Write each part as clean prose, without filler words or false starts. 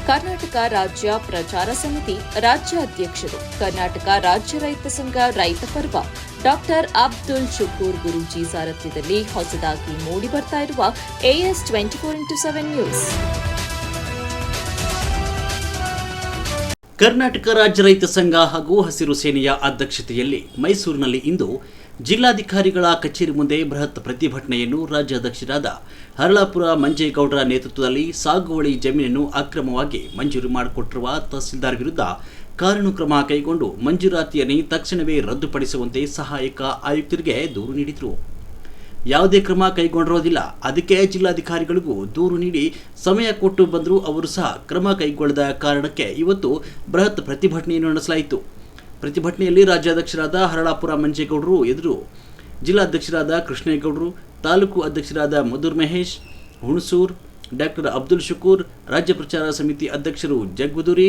ಕರ್ನಾಟಕ ರಾಜ್ಯ ಪ್ರಚಾರ ಸಮಿತಿ ರಾಜ್ಯ ಅಧ್ಯಕ್ಷರು, ಕರ್ನಾಟಕ ರಾಜ್ಯ ರೈತ ಸಂಘ ರೈತ ಪರ್ವ ಡಾಕ್ಟರ್ ಅಬ್ದುಲ್ ಶುಕೂರ್ ಗುರೂಜಿ ಸಾರಥ್ಯದಲ್ಲಿ ಹೊಸದಾಗಿ ಮೂಡಿಬರ್ತಾ ಇರುವ AS 24x7 ನ್ಯೂಸ್. ಕರ್ನಾಟಕ ರಾಜ್ಯ ರೈತ ಸಂಘ ಹಾಗೂ ಹಸಿರು ಸೇನೆಯ ಅಧ್ಯಕ್ಷತೆಯಲ್ಲಿ ಮೈಸೂರಿನಲ್ಲಿ ಇಂದು ಜಿಲ್ಲಾಧಿಕಾರಿಗಳ ಕಚೇರಿ ಮುಂದೆ ಬೃಹತ್ ಪ್ರತಿಭಟನೆಯನ್ನು ರಾಜ್ಯಾಧ್ಯಕ್ಷರಾದ ಹರಳಾಪುರ ಮಂಜೇಗೌಡರ ನೇತೃತ್ವದಲ್ಲಿ ಸಾಗುವಳಿ ಜಮೀನನ್ನು ಅಕ್ರಮವಾಗಿ ಮಂಜೂರು ಮಾಡಿಕೊಟ್ಟಿರುವ ತಹಸೀಲ್ದಾರ್ ವಿರುದ್ಧ ಕಾನೂನು ಕ್ರಮ ಕೈಗೊಂಡು ಮಂಜೂರಾತಿಯನ್ನು ತಕ್ಷಣವೇ ರದ್ದುಪಡಿಸುವಂತೆ ಸಹಾಯಕ ಆಯುಕ್ತರಿಗೆ ದೂರು ನೀಡಿದರು. ಯಾವುದೇ ಕ್ರಮ ಕೈಗೊಂಡಿರೋದಿಲ್ಲ, ಅದಕ್ಕೆ ಜಿಲ್ಲಾಧಿಕಾರಿಗಳಿಗೂ ದೂರು ನೀಡಿ ಸಮಯ ಕೊಟ್ಟು ಬಂದರೂ ಅವರು ಸಹ ಕ್ರಮ ಕೈಗೊಳ್ಳದ ಕಾರಣಕ್ಕೆ ಇವತ್ತು ಬೃಹತ್ ಪ್ರತಿಭಟನೆಯನ್ನು ನಡೆಸಲಾಯಿತು. ಪ್ರತಿಭಟನೆಯಲ್ಲಿ ರಾಜ್ಯಾಧ್ಯಕ್ಷರಾದ ಹರಳಾಪುರ ಮಂಜೇಗೌಡರು ಎದುರು ಜಿಲ್ಲಾಧ್ಯಕ್ಷರಾದ ಕೃಷ್ಣೇಗೌಡರು, ತಾಲೂಕು ಅಧ್ಯಕ್ಷರಾದ ಮಧುರ್ ಮಹೇಶ್, ಹುಣಸೂರ್, ಡಾಕ್ಟರ್ ಅಬ್ದುಲ್ ಶುಕೂರ್, ರಾಜ್ಯ ಪ್ರಚಾರ ಸಮಿತಿ ಅಧ್ಯಕ್ಷರು ಜಗ್ಗುದುರಿ,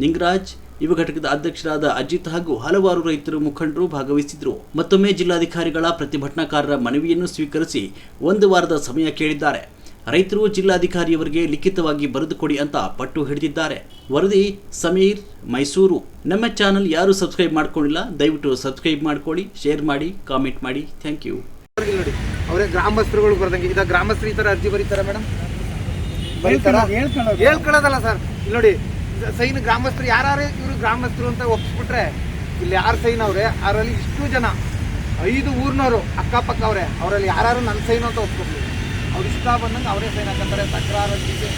ನಿಂಗರಾಜ್, ಯುವ ಘಟಕದ ಅಧ್ಯಕ್ಷರಾದ ಅಜಿತ್ ಹಾಗೂ ಹಲವಾರು ರೈತರು ಮುಖಂಡರು ಭಾಗವಹಿಸಿದ್ರು. ಮತ್ತೊಮ್ಮೆ ಜಿಲ್ಲಾಧಿಕಾರಿಗಳ ಪ್ರತಿಭಟನಾಕಾರರ ಮನವಿಯನ್ನು ಸ್ವೀಕರಿಸಿ 1 ವಾರದ ಸಮಯ ಕೇಳಿದ್ದಾರೆ. ರೈತರು ಜಿಲ್ಲಾಧಿಕಾರಿಯವರಿಗೆ ಲಿಖಿತವಾಗಿ ಬರೆದುಕೊಡಿ ಅಂತ ಪಟ್ಟು ಹಿಡಿದಿದ್ದಾರೆ. ವರದಿ ಸಮೀರ್, ಮೈಸೂರು. ನಮ್ಮ ಚಾನಲ್ ಯಾರು ಸಬ್ಸ್ಕ್ರೈಬ್ ಮಾಡ್ಕೊಂಡಿಲ್ಲ, ದಯವಿಟ್ಟು ಸಬ್ಸ್ಕ್ರೈಬ್ ಮಾಡ್ಕೊಳ್ಳಿ, ಶೇರ್ ಮಾಡಿ, ಕಾಮೆಂಟ್ ಮಾಡಿ. Thank you. ನೋಡಿ, ಅವರೇ ಗ್ರಾಮಸ್ಥರುಗಳು ಬರ್ದಂಗೆ ಈಗ ಗ್ರಾಮಸ್ಥರು ಈ ತರ ಅರ್ಜಿ ಬರೀತಾರ ಮೇಡಮ್? ಹೇಳ್ಕೊಳ್ಳೋದಲ್ಲ ಸರ್. ಇಲ್ಲಿ ನೋಡಿ, ಸೈನ್ ಗ್ರಾಮಸ್ಥರು ಯಾರು ಇವರು ಗ್ರಾಮಸ್ಥರು ಅಂತ ಒಪ್ಪಿಸ್ಬಿಟ್ರೆ ಇಲ್ಲಿ ಯಾರು ಸೈನ್ ಅವ್ರೆ, ಅವರಲ್ಲಿ ಇಷ್ಟು ಜನ 5 ಊರಿನವರು ಅಕ್ಕಪಕ್ಕ ಅವ್ರೆ, ಅವರಲ್ಲಿ ಯಾರು ನನ್ನ ಸೈನ್ ಅಂತ ಒಪ್ಕೊಡ್ಲಿ. ಅವ್ರು ಇಷ್ಟ ಬಂದಂಗೆ ಅವರೇ ಸೈನ್ ಹಾಕಂತಾರೆ. ತಕರಾರು ಅರ್ಜಿಗೆ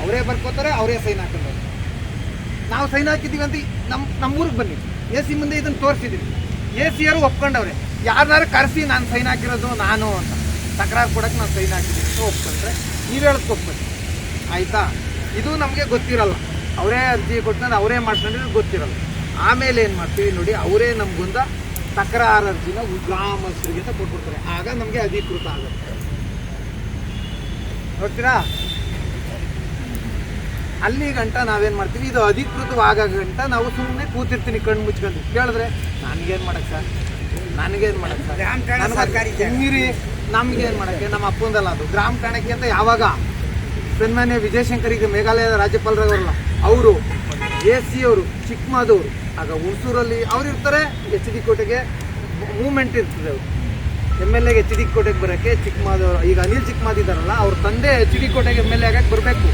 ಅವರೇ ಬರ್ಕೋತಾರೆ, ಅವರೇ ಸೈನ್ ಹಾಕಿದ್ದಾರೆ. ನಾವು ಸೈನ್ ಹಾಕಿದ್ದೀವಿ ಅಂತ ನಮ್ಮೂರಿಗೆ ಬನ್ನಿ, AC ಮುಂದೆ ಇದನ್ನು ತೋರಿಸಿದ್ದೀವಿ. ACಯವರು ಒಪ್ಕೊಂಡವ್ರೆ. ಯಾರನ್ನಾರು ಕರೆಸಿ ನಾನು ಸೈನ್ ಹಾಕಿರೋದು ನಾನು ಅಂತ ತಕರಾರು ಕೊಡೋಕೆ ನಾನು ಸೈನ್ ಹಾಕಿದ್ದೀನಿ ಅಂತ ಒಪ್ಕೊಂಡ್ರೆ ನೀವು ಹೇಳೋದು ಒಪ್ಕೊಳ್ಳಿ, ಆಯಿತಾ? ಇದು ನಮಗೆ ಗೊತ್ತಿರಲ್ಲ. ಅವರೇ ಅರ್ಜಿ ಕೊಟ್ಟು ಅವರೇ ಮಾಡ್ಕೊಂಡಿದ್ರೆ ಗೊತ್ತಿರಲ್ಲ. ಆಮೇಲೆ ಏನು ಮಾಡ್ತೀವಿ ನೋಡಿ, ಅವರೇ ನಮಗೊಂದು ತಕರಾರು ಅರ್ಜಿನ ಗ್ರಾಮಸ್ಥರಿಗೆ ಅಂತ ಕೊಟ್ಬಿಡ್ತಾರೆ. ಆಗ ನಮಗೆ ಅಧಿಕೃತ ಆಗುತ್ತೆ. ನೋಡ್ತೀರಾ? ಅಲ್ಲಿ ಗಂಟ ನಾವೇನು ಮಾಡ್ತೀವಿ, ಇದು ಅಧಿಕೃತವಾಗ ಗಂಟ ನಾವು ಸುಮ್ಮನೆ ಕೂತಿರ್ತೀನಿ ಕಣ್ಣು ಮುಚ್ಕೊಂಡು. ಕೇಳಿದ್ರೆ ನನಗೇನು ಮಾಡಕ್ಕೆ ಸರ್, ನನಗೇನು ಮಾಡಕ್ಕೆ ಸರ್, ನೀರಿ ನಮಗೇನು ಮಾಡೋಕ್ಕೆ, ನಮ್ಮ ಅಪ್ಪಂದಲ್ಲ ಅದು. ಗ್ರಾಮ ಠಾಣೆಗೆ ಅಂತ ಯಾವಾಗ ಸನ್ಮಾನ್ಯ ವಿಜಯಶಂಕರಿಗೆ ಮೇಘಾಲಯದ ರಾಜ್ಯಪಾಲರವರಲ್ಲ ಅವರು, AC ಅವರು, ಚಿಕ್ಕಮಾದವರು, ಆಗ ಹುಣಸೂರಲ್ಲಿ ಅವ್ರು ಇರ್ತಾರೆ. HD ಕೋಟೆಗೆ ಮೂವ್ಮೆಂಟ್ ಇರ್ತದೆ. ಅವರು MLA ಗೆ HD ಕೋಟೆಗೆ ಬರೋಕ್ಕೆ ಚಿಕ್ಕಮಾದವರು, ಈಗ ಅನಿಲ್ ಚಿಕ್ಕಮಾದ್ ಇದ್ದಾರಲ್ಲ, ಅವ್ರ ತಂದೆ HD ಕೋಟೆಗೆ MLA ಆಗಕ್ಕೆ ಬರಬೇಕು.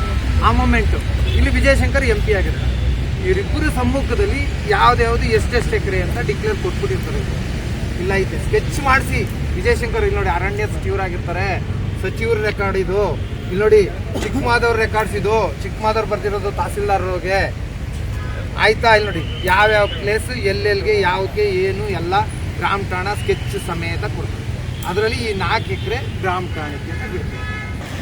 ಆ ಮೂಮೆಂಟು ಇಲ್ಲಿ ವಿಜಯಶಂಕರ್ MP ಆಗಿರ್ತಾರೆ. ಇವರಿಬ್ಬರು ಸಮ್ಮುಖದಲ್ಲಿ ಯಾವ್ದು ಎಷ್ಟೆಷ್ಟು ಎಕರೆ ಅಂತ ಡಿಕ್ಲೇರ್ ಕೊಟ್ಬಿಟ್ಟಿರ್ತಾರೆ. ಇಲ್ಲ ಐತೆ ಸ್ಕೆಚ್ ಮಾಡಿಸಿ ವಿಜಯಶಂಕರ್. ಇಲ್ಲಿ ನೋಡಿ, ಅರಣ್ಯ ಸಚಿವರಾಗಿರ್ತಾರೆ, ಸಚಿವರ ರೆಕಾರ್ಡ್ ಇದು. ಇಲ್ಲಿ ನೋಡಿ, ಚಿಕ್ಕಮಾದವ್ರ ರೆಕಾರ್ಡ್ಸ್ ಇದು. ಚಿಕ್ಕಮಾದವ್ರು ಬರ್ತಿರೋದು ತಹಸೀಲ್ದಾರ್ಗೆ, ಆಯ್ತಾ? ಇಲ್ಲಿ ನೋಡಿ, ಯಾವ್ಯಾವ ಪ್ಲೇಸ್ ಎಲ್ಲೆಲ್ಲಿಗೆ ಯಾವಕ್ಕೆ ಏನು ಎಲ್ಲ ಗ್ರಾಮ ಠಾಣ ಸ್ಕೆಚ್ ಸಮೇತ ಕೊಡ್ತಾರೆ. ಅದರಲ್ಲಿ ಈ 4 ಎಕರೆ ಗ್ರಾಮ ಠಾಣಕ್ಕೆ ಅಂತ ಬಿಡ್ತೀವಿ.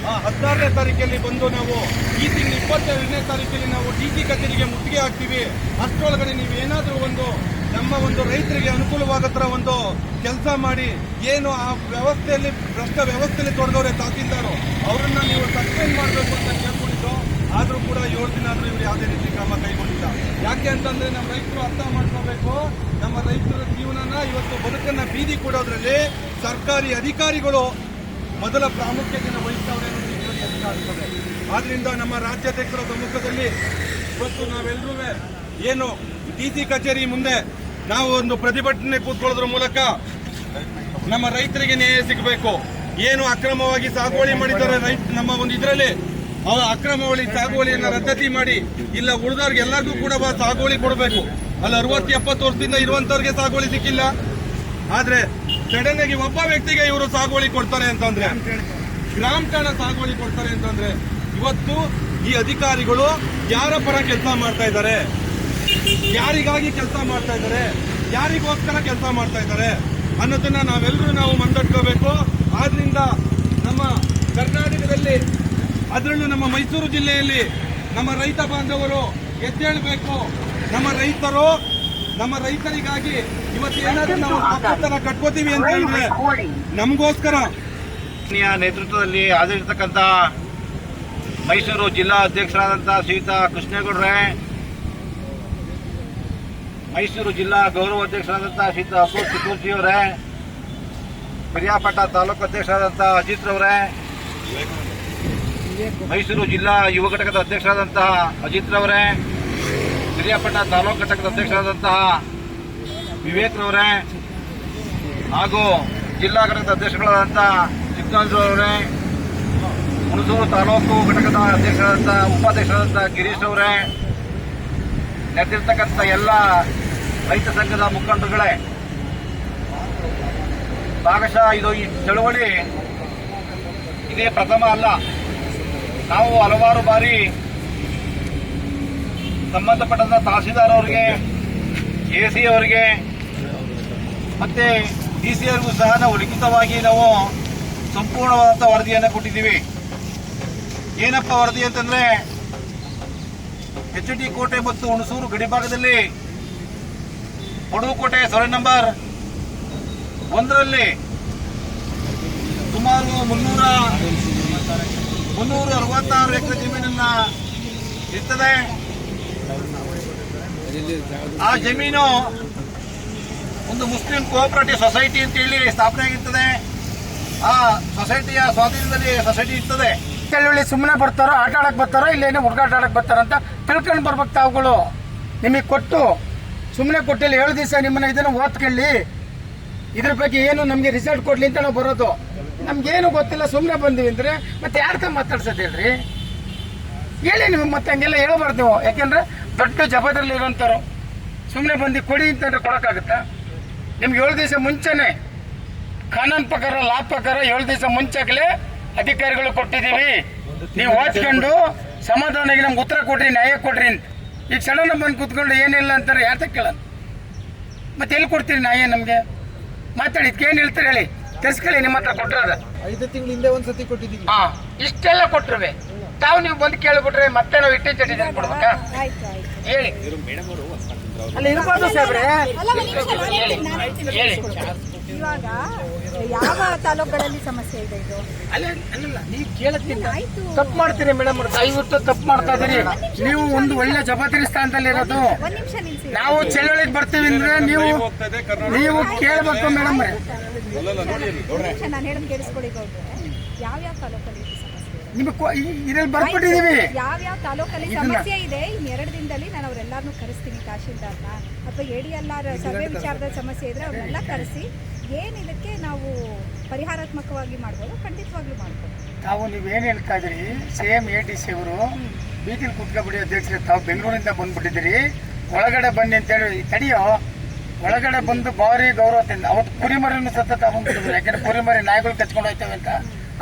16ನೇ ತಾರೀಕಲ್ಲಿ ಬಂದು ನಾವು ಈ ತಿಂಗಳು 22ನೇ ತಾರೀಕಲ್ಲಿ ನಾವು DC ಕಚೇರಿಗೆ ಮುತ್ತಿಗೆ ಹಾಕ್ತೀವಿ. ಅಷ್ಟರೊಳಗಡೆ ನೀವು ಏನಾದರೂ ನಮ್ಮ ರೈತರಿಗೆ ಅನುಕೂಲವಾಗೋ ಥರ ಕೆಲಸ ಮಾಡಿ. ಏನು ಆ ವ್ಯವಸ್ಥೆಯಲ್ಲಿ ಭ್ರಷ್ಟ ವ್ಯವಸ್ಥೆಯಲ್ಲಿ ತೊಡೆದವ್ರೆ ತಹಸೀಲ್ದಾರು, ಅವರನ್ನ ನೀವು ಸಸ್ಪೆಂಡ್ ಮಾಡಬೇಕು ಅಂತ ಕೇಳ್ಕೊಂಡಿದ್ದು. ಆದರೂ ಕೂಡ 7 ದಿನ ಆದರೂ ಇವರು ಯಾವುದೇ ರೀತಿ ಕ್ರಮ ಕೈಗೊಂಡಿಲ್ಲ. ಯಾಕೆ ಅಂತಂದ್ರೆ ನಮ್ಮ ರೈತರು ಅರ್ಥ ಮಾಡ್ಕೋಬೇಕು, ನಮ್ಮ ರೈತರ ಜೀವನನ ಇವತ್ತು ಬದುಕನ್ನ ಬೀದಿ ಕೊಡೋದ್ರಲ್ಲಿ ಸರ್ಕಾರಿ ಅಧಿಕಾರಿಗಳು ಮೊದಲ ಪ್ರಾಮುಖ್ಯತೆಯನ್ನು ವಹಿಸ್ತವ್ರೆ ಅನ್ನೋದು. ಆದ್ರಿಂದ ನಮ್ಮ ರಾಜ್ಯಾಧ್ಯಕ್ಷರ ಸಮ್ಮುಖದಲ್ಲಿ ಇವತ್ತು ನಾವೆಲ್ಲರೂ ಏನು DC ಕಚೇರಿ ಮುಂದೆ ನಾವು ಒಂದು ಪ್ರತಿಭಟನೆ ಕೂತ್ಕೊಳ್ಳೋದ್ರ ಮೂಲಕ ನಮ್ಮ ರೈತರಿಗೆ ನ್ಯಾಯ ಸಿಗಬೇಕು. ಏನು ಅಕ್ರಮವಾಗಿ ಸಾಗುವಳಿ ಮಾಡಿದ್ದಾರೆ ನಮ್ಮ ಇದರಲ್ಲಿ ಅಕ್ರಮವಾಗಿ ಸಾಗುವಳಿಯನ್ನು ರದ್ದತಿ ಮಾಡಿ, ಇಲ್ಲ ಉಳಿದವ್ರಿಗೆ ಎಲ್ಲರಿಗೂ ಕೂಡ ಸಾಗುವಳಿ ಕೊಡಬೇಕು. ಅಲ್ಲಿ 60-70 ವರ್ಷದಿಂದ ಇರುವಂತವ್ರಿಗೆ ಸಾಗುವಳಿ ಸಿಕ್ಕಿಲ್ಲ. ಆದ್ರೆ ಸಡನ್ ಆಗಿ ಒಬ್ಬ ವ್ಯಕ್ತಿಗೆ ಇವರು ಸಾಗುವಳಿ ಕೊಡ್ತಾರೆ ಅಂತಂದ್ರೆ, ಗ್ರಾಮ ಠಾಣ ಸಾಗುವಳಿ ಕೊಡ್ತಾರೆ ಅಂತಂದ್ರೆ, ಇವತ್ತು ಈ ಅಧಿಕಾರಿಗಳು ಯಾರ ಪರ ಕೆಲಸ ಮಾಡ್ತಾ ಇದ್ದಾರೆ, ಯಾರಿಗಾಗಿ ಕೆಲಸ ಮಾಡ್ತಾ ಇದ್ದಾರೆ, ಯಾರಿಗೋಸ್ಕರ ಕೆಲಸ ಮಾಡ್ತಾ ಇದ್ದಾರೆ ಅನ್ನೋದನ್ನ ನಾವೆಲ್ಲರೂ ಮಂದಟ್ಕೋಬೇಕು. ಆದ್ರಿಂದ ನಮ್ಮ ಕರ್ನಾಟಕದಲ್ಲಿ, ಅದರಲ್ಲೂ ನಮ್ಮ ಮೈಸೂರು ಜಿಲ್ಲೆಯಲ್ಲಿ ನಮ್ಮ ರೈತ ಬಾಂಧವರು ಎದ್ದೇಳಬೇಕು. ನಮ್ಮ ರೈತರಿಗಾಗಿ ಇವತ್ತೇನಾದ್ರೂ ನಾವು ಹಕ್ಕನ್ನ ಕಟ್ಕೋತೀವಿ ಅಂತ ಹೇಳಿದ್ರೆ ನಮಗೋಸ್ಕರ ನೇತೃತ್ವದಲ್ಲಿ ಹಾಜರಿರ್ತಕ್ಕಂಥ ಮೈಸೂರು ಜಿಲ್ಲಾ ಅಧ್ಯಕ್ಷರಾದಂತಹ ಶ್ರೀಯುತ ಕೃಷ್ಣೇಗೌಡ್ರೆ, ಮೈಸೂರು ಜಿಲ್ಲಾ ಗೌರವ ಅಧ್ಯಕ್ಷರಾದಂತಹ ಶ್ರೀಯುತ ಅಬ್ದುಲ್ ಶುಕೂರ್ ಅವರೇ, ಪಿರಿಯಾಪಟ್ಟ ತಾಲೂಕು ಅಧ್ಯಕ್ಷರಾದಂತಹ ಅಜಿತ್ ರವರೇ, ಮೈಸೂರು ಜಿಲ್ಲಾ ಯುವ ಘಟಕದ ಅಧ್ಯಕ್ಷರಾದಂತಹ ಅಜಿತ್ ರವರೇ, ಪಿರಿಯಾಪಟ್ಟಣ ತಾಲೂಕು ಘಟಕದ ಅಧ್ಯಕ್ಷರಾದಂತಹ ವಿವೇಕ್ ರವರೇ ಹಾಗೂ ಜಿಲ್ಲಾ ಘಟಕದ ಅಧ್ಯಕ್ಷಗಳಾದಂತಹ ಚಿಕ್ಕನಂಜರವರೇ, ಹುಣಸೂರು ತಾಲೂಕು ಘಟಕದ ಅಧ್ಯಕ್ಷರಾದಂತಹ ಉಪಾಧ್ಯಕ್ಷರಾದಂತಹ ಗಿರೀಶ್ ಅವರೇ, ನೆರೆದಿರ್ತಕ್ಕಂಥ ಎಲ್ಲ ರೈತ ಸಂಘದ ಮುಖಂಡರುಗಳೇ, ಭಾಗಶಃ ಇದು ಈ ಚಳವಳಿ ಇದೇ ಪ್ರಥಮ ಅಲ್ಲ. ನಾವು ಹಲವಾರು ಬಾರಿ ಸಂಬಂಧಪಟ್ಟಂತ ತಹಸೀಲ್ದಾರ್ ಅವರಿಗೆ, ಎಸಿ ಅವರಿಗೆ ಮತ್ತೆ ಡಿಸಿ ಅವರಿಗೂ ಸಹ ನಾವು ಲಿಖಿತವಾಗಿ ನಾವು ಸಂಪೂರ್ಣವಾದಂಥ ವರದಿಯನ್ನು ಕೊಟ್ಟಿದ್ದೀವಿ. ಏನಪ್ಪ ವರದಿ ಅಂತಂದ್ರೆ, HT ಕೋಟೆ ಮತ್ತು ಹುಣಸೂರು ಗಡಿಭಾಗದಲ್ಲಿ ಹೊಡವುಕೋಟೆ ಸರ್ವೆ ನಂಬರ್ 1ರಲ್ಲಿ ಸುಮಾರು 366 ಎಕರೆ ಜಮೀನನ್ನ ಇರ್ತದೆ. ಆ ಜಮೀನು ಒಂದು ಮುಸ್ಲಿಂ ಕೋಆಪರೇಟಿವ್ ಸೊಸೈಟಿ ಅಂತ ಹೇಳಿ ಸ್ಥಾಪನೆ ಆಗಿರ್ತದೆ. ಆ ಸೊಸೈಟಿಯ ಸ್ವಾಧೀನದಲ್ಲಿ ಸೊಸೈಟಿ ಇರ್ತದೆ. ಕೆಲವಳಿ ಸುಮ್ಮನೆ ಬರ್ತಾರೋ, ಆಟ ಆಡಕ್ ಬರ್ತಾರೋ, ಇಲ್ಲೇನೋ ಹುಡುಗಾಟ ಆಡಕ್ ಬರ್ತಾರಂತ ತಿಳ್ಕೊಂಡು ಬರ್ಬೇಕು. ತಾವುಗಳು ನಿಮಗೆ ಕೊಟ್ಟು ಸುಮ್ಮನೆ ಕೊಟ್ಟಿಲ್ಲ 7 ದಿವಸ ನಿಮ್ಮನ್ನ ಇದನ್ನು ಓದ್ಕೊಳ್ಳಿ, ಇದ್ರ ಬಗ್ಗೆ ಏನು ನಮಗೆ ರಿಸಲ್ಟ್ ಕೊಡ್ಲಿ ಅಂತ ನಾವು ಬರೋದು. ನಮ್ಗೇನು ಗೊತ್ತಿಲ್ಲ, ಸುಮ್ಮನೆ ಬಂದಿವಿ ಅಂದ್ರೆ ಮತ್ತೆ ಯಾರ್ತ ಮಾತಾಡ್ಸೋದು ಹೇಳ್ರಿ? ಹೇಳಿ ನೀವು. ಮತ್ತೆ ಹಂಗೆಲ್ಲ ಹೇಳ್ಬಾರ್ದು ನೀವು. ಯಾಕೆಂದ್ರೆ ದೊಡ್ಡ ಜವಾಬ್ದಾರಿಯಲ್ಲಿ ಇರೋಂಥವ್ರು ಸುಮ್ಮನೆ ಬಂದು ಕೊಡಿ ಅಂತಂದ್ರೆ ಕೊಡೋಕ್ಕಾಗುತ್ತಾ? ನಿಮ್ಗೆ 7 ದಿವಸ ಮುಂಚೆನೆ ಕಾನೂನು ಪ್ರಕಾರ, ಲಾ ಪ್ರಕಾರ 7 ದಿವಸ ಮುಂಚಾಗಲೇ ಅಧಿಕಾರಿಗಳು ಕೊಟ್ಟಿದ್ದೀವಿ. ನೀವು ಓದ್ಕೊಂಡು ಸಮಾಧಾನವಾಗಿ ನಮ್ಗೆ ಉತ್ತರ ಕೊಡ್ರಿ, ನ್ಯಾಯ ಕೊಡ್ರಿ ಅಂತ. ಈಗ ಸಡನ್ ಬಂದು ಕೂತ್ಕೊಂಡು ಏನಿಲ್ಲ ಅಂತಾರೆ, ಯಾರ್ತ ಕೇಳೋಣ? ಮತ್ತೆ ಎಲ್ಲಿ ಕೊಡ್ತೀರಿ ನ್ಯಾಯ ನಮಗೆ? ಮಾತಾಡಿ, ಇದಕ್ಕೇನು ಹೇಳ್ತಾರೆ ಹೇಳಿ, ತೆರ್ಸ್ಕೊಳ್ಳಿ. ನಿಮ್ಮ ಹತ್ರ ಕೊಟ್ಟಿರೋದ 5 ತಿಂಗಳ ಹಿಂದೆ ಒಂದ್ಸತಿ ಕೊಟ್ಟಿದ್ದೀವಿ. ಇಷ್ಟೆಲ್ಲ ಕೊಟ್ಟಿರುವೆ. ತಾವು ನೀವು ಬಂದು ಕೇಳಿಬಿಟ್ರೆ ಮತ್ತೆ ನಾವು ಇಟ್ಟೆ ಚಟಿ ಕೊಡ್ಬೇಕಾ? ಹೇಳಿ. ಅಲ್ಲಿ ಇರಬಾರ್ದು ಸಾಹೇಬ್ರೆ. ಹೇಳಿ. ಇವಾಗ ಯಾವ ತಾಲೂಕುಗಳಲ್ಲಿ ಸಮಸ್ಯೆ ಇದೆ ಇದು? ಅಲ್ಲ, ನೀವು ಕೇಳತ್ತೀನಿ. ತಪ್ಪು ಮಾಡ್ತೀರಿ ಮೇಡಮ್, ದಯವಿಟ್ಟು ತಪ್ಪು ಮಾಡ್ತಾ ಇದೀರಿ. ನೀವು ಒಂದು ಒಳ್ಳೆ ಜವಾಬ್ದಾರಿ ಸ್ಥಾನದಲ್ಲಿ ಇರೋದು. ಒಂದ್ ನಿಮಿಷ ನಿಲ್ಸಿ. ನಾವು ಚಳವಳಿಗೆ ಬರ್ತೀವಿ ಅಂದ್ರೆ ನೀವು ಕೇಳಬೇಕು ಮೇಡಮ್. ನಾನು ಹೇಳೋದು ಕೇಳಿಸ್ಕೊಳ್ಳಿ ಗೌಡ್ರೆ. ಯಾವ್ಯಾವ ತಾಲೂಕಲ್ಲಿ ಇದು ಸಮಸ್ಯೆ ಇದೆ? ನಿಮಗೆ ಇದ್ರಲ್ಲಿ ಬರ್ಬಿಟ್ಟಿದೀವಿ. ಯಾವ್ಯಾವ ತಾಲೂಕಲ್ಲಿ ಸಮಸ್ಯೆ ಇದೆ? ಇನ್ನು 2 ದಿನದಲ್ಲಿ ನಾನು ಅವರೆಲ್ಲರನ್ನೂ ಕರೆಸ್ತೀನಿ. ತಹಶೀಲ್ದಾರ್ನ ಅಥವಾ ADLR ಸರ್ವೆ ವಿಚಾರದ ಸಮಸ್ಯೆ ಇದ್ರೆ ಅವ್ರನ್ನೆಲ್ಲ ಕರೆಸಿ ಏನ್ ಇದಕ್ಕೆ ನಾವು ಪರಿಹಾರಾತ್ಮಕವಾಗಿ ಮಾಡ್ಬೋದು, ಖಂಡಿತವಾಗ್ಲೂ ಮಾಡ್ಬೋದು. ತಾವು ನೀವೇನು ಹೇಳ್ತಾ ಇದ್ರಿ, ಸೇಮ್ ADC ಅವರು ಬೀದಿಲಿ ಕುತ್ಕೊಬಿಡಿ ಅಧ್ಯಕ್ಷರೇ, ತಾವು ಬೆಂಗಳೂರಿಂದ ಬಂದ್ಬಿಟ್ಟಿದ್ದೀರಿ, ಒಳಗಡೆ ಬನ್ನಿ ಅಂತೇಳಿ. ತಡಿಯೋ, ಒಳಗಡೆ ಬಂದು ಭಾರಿ ಗೌರವದಿಂದ ಅವತ್ತು ಕುರಿಮರಿಯನ್ನು ಸತ್ತ ತಗೊಂಡ್ಬಿಟ್ಟಿದ್ರು. ಯಾಕೆಂದ್ರೆ ಕುರಿಮರಿ ನಾಯಿಗಳು ಕಚ್ಕೊಂಡು ಹೋಯ್ತವೆ ಅಂತ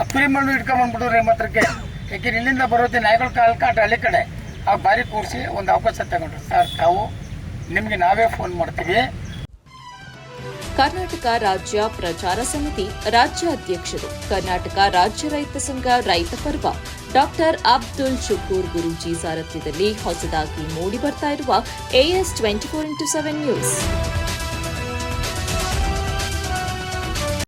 ಆ ಕುರಿಮರಿನು ಇಟ್ಕೊಂಡ್ ಬಂದ್ಬಿಟ್ಟಿದ್ರು ಮಾತ್ರಕ್ಕೆ. ಯಾಕೆಂದ್ರೆ ಇಲ್ಲಿಂದ ಬರೋತ್ತೆ ನಾಯಿಗಳು ಕಾಟ ಹಳ್ಳಿ ಕಡೆ ಆ ಬಾರಿ ಕೂರಿಸಿ ಒಂದು ಅವಕಾಶ ತಗೊಂಡ್ರು. ಸರ್, ತಾವು ನಿಮ್ಗೆ ನಾವೇ ಫೋನ್ ಮಾಡ್ತೀವಿ. ಕರ್ನಾಟಕ ರಾಜ್ಯ ಪ್ರಚಾರ ಸಮಿತಿ ರಾಜ್ಯ ಅಧ್ಯಕ್ಷರು, ಕರ್ನಾಟಕ ರಾಜ್ಯ ರೈತ ಸಂಘ ರೈತ ಪರ್ವ ಡಾಕ್ಟರ್ ಅಬ್ದುಲ್ ಶುಕೂರ್ ಗುರೂಜಿ ಸಾರಥ್ಯದಲ್ಲಿ ಹೊಸದಾಗಿ ಮೂಡಿಬರ್ತಾ ಇರುವ AS 24x7 ನ್ಯೂಸ್.